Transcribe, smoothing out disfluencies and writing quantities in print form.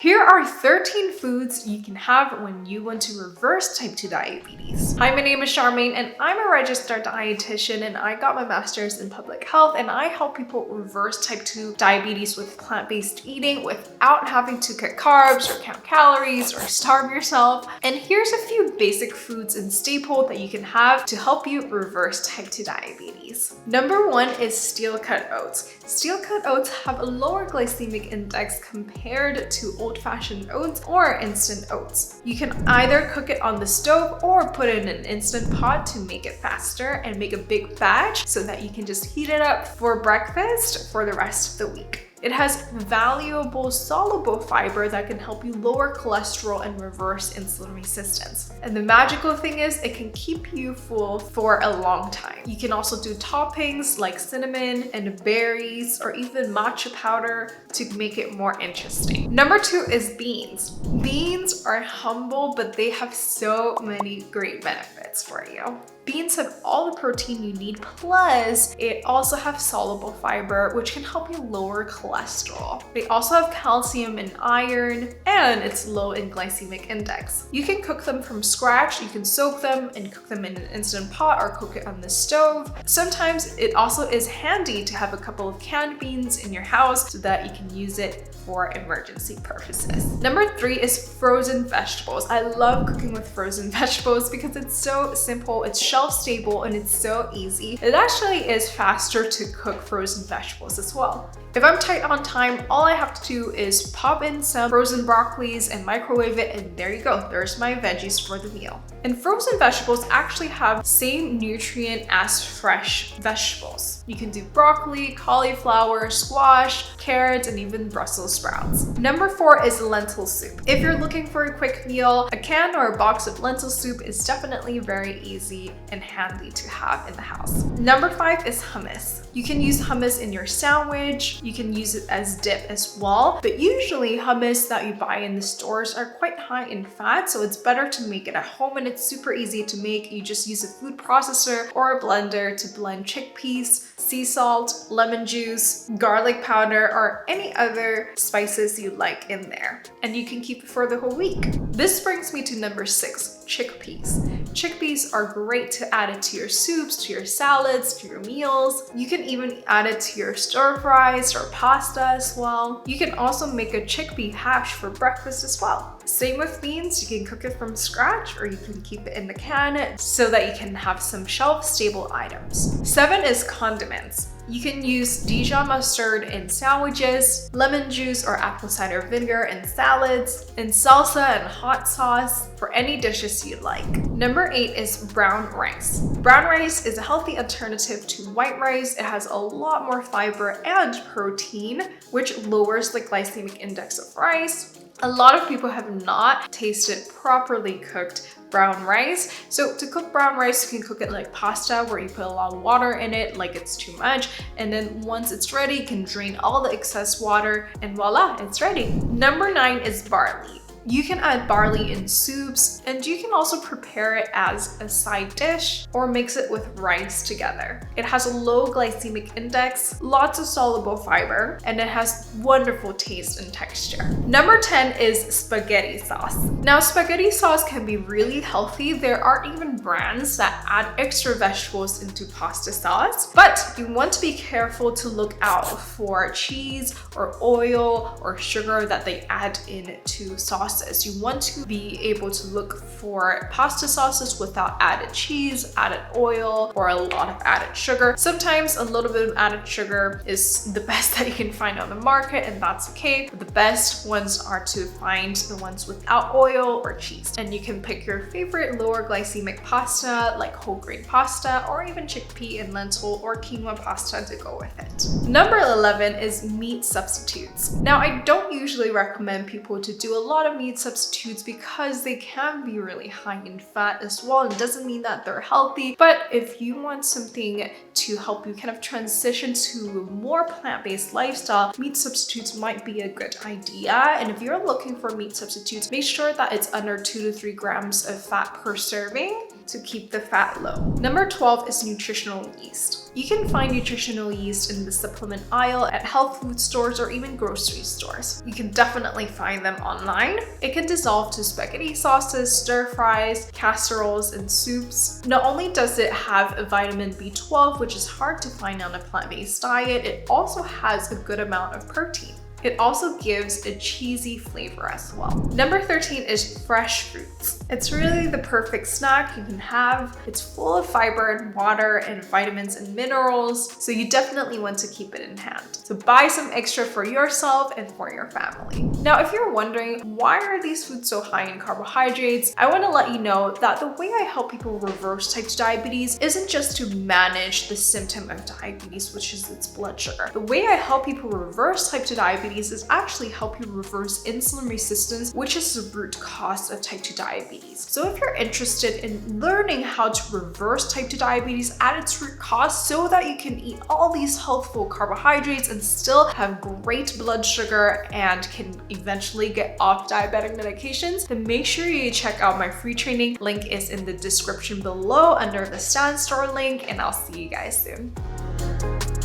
Here are 13 foods you can have when you want to reverse type 2 diabetes. Hi, my name is Charmaine and I'm a registered dietitian and I got my master's in public health and I help people reverse type 2 diabetes with plant-based eating without having to cut carbs or count calories or starve yourself. And here's a few basic foods and staples that you can have to help you reverse type 2 diabetes. Number 1 is steel-cut oats. Steel-cut oats have a lower glycemic index compared to old-fashioned oats or instant oats. You can either cook it on the stove or put it in an instant pot to make it faster and make a big batch so that you can just heat it up for breakfast for the rest of the week. It has valuable soluble fiber that can help you lower cholesterol and reverse insulin resistance. And the magical thing is it can keep you full for a long time. You can also do toppings like cinnamon and berries or even matcha powder to make it more interesting. Number 2 is beans. Beans are humble, but they have so many great benefits for you. Beans have all the protein you need, plus it also have soluble fiber, which can help you lower cholesterol. They also have calcium and iron, and it's low in glycemic index. You can cook them from scratch. You can soak them and cook them in an instant pot or cook it on the stove. Sometimes it also is handy to have a couple of canned beans in your house so that you can use it for emergency purposes. Number 3 is frozen vegetables. I love cooking with frozen vegetables because it's so simple, it's shelf-stable, and it's so easy. It actually is faster to cook frozen vegetables as well. If I'm tight on time, all I have to do is pop in some frozen broccolis and microwave it, and there you go. There's my veggies for the meal. And frozen vegetables actually have same nutrient as fresh vegetables. You can do broccoli, cauliflower, squash, carrots, and even Brussels sprouts. Number 4 is lentil soup. If you're looking for a quick meal, a can or a box of lentil soup is definitely very easy and handy to have in the house. Number 5 is hummus. You can use hummus in your sandwich. You can use it as dip as well, but usually hummus that you buy in the stores are quite high in fat, so it's better to make it at home, and it's super easy to make. You just use a food processor or a blender to blend chickpeas, sea salt, lemon juice, garlic powder, or any other spices you like in there, and you can keep it for the whole week. This brings me to number 6, chickpeas. Chickpeas are great to add it to your soups, to your salads, to your meals. You can even add it to your stir fries or pasta as well. You can also make a chickpea hash for breakfast as well. Same with beans, you can cook it from scratch or you can keep it in the can so that you can have some shelf-stable items. 7 is condiments. You can use Dijon mustard in sandwiches, lemon juice or apple cider vinegar in salads, and salsa and hot sauce for any dishes you like. Number 8 is brown rice. Brown rice is a healthy alternative to white rice. It has a lot more fiber and protein, which lowers the glycemic index of rice. A lot of people have not tasted properly cooked brown rice. So to cook brown rice, you can cook it like pasta where you put a lot of water in it, like it's too much. And then once it's ready, you can drain all the excess water and voila, it's ready. Number 9 is barley. You can add barley in soups, and you can also prepare it as a side dish or mix it with rice together. It has a low glycemic index, lots of soluble fiber, and it has wonderful taste and texture. Number 10 is spaghetti sauce. Now, spaghetti sauce can be really healthy. There are even brands that add extra vegetables into pasta sauce, but you want to be careful to look out for cheese or oil or sugar that they add into sauces. You want to be able to look for pasta sauces without added cheese, added oil, or a lot of added sugar. Sometimes a little bit of added sugar is the best that you can find on the market, and that's okay. But the best ones are to find the ones without oil or cheese. And you can pick your favorite lower glycemic pasta like whole grain pasta or even chickpea and lentil or quinoa pasta to go with it. Number 11 is meat substitutes. Now, I don't usually recommend people to do a lot of meat substitutes because they can be really high in fat as well. It doesn't mean that they're healthy, but if you want something to help you kind of transition to a more plant-based lifestyle, meat substitutes might be a good idea. And if you're looking for meat substitutes, make sure that it's under 2 to 3 grams of fat per serving. to keep the fat low. Number 12 is nutritional yeast. You can find nutritional yeast in the supplement aisle at health food stores or even grocery stores. You can definitely find them online. It can dissolve to spaghetti sauces, stir fries, casseroles, and soups. Not only does it have a vitamin B12, which is hard to find on a plant-based diet, it also has a good amount of protein. It also gives a cheesy flavor as well. Number 13 is fresh fruits. It's really the perfect snack you can have. It's full of fiber and water and vitamins and minerals, so you definitely want to keep it in hand. So buy some extra for yourself and for your family. Now, if you're wondering, why are these foods so high in carbohydrates? I want to let you know that the way I help people reverse type 2 diabetes isn't just to manage the symptom of diabetes, which is its blood sugar. The way I help people reverse type 2 diabetes is actually help you reverse insulin resistance, which is the root cause of type 2 diabetes. So if you're interested in learning how to reverse type 2 diabetes at its root cause so that you can eat all these healthful carbohydrates and still have great blood sugar and can eventually get off diabetic medications, then make sure you check out my free training. Link is in the description below under the Stan Store link, and I'll see you guys soon.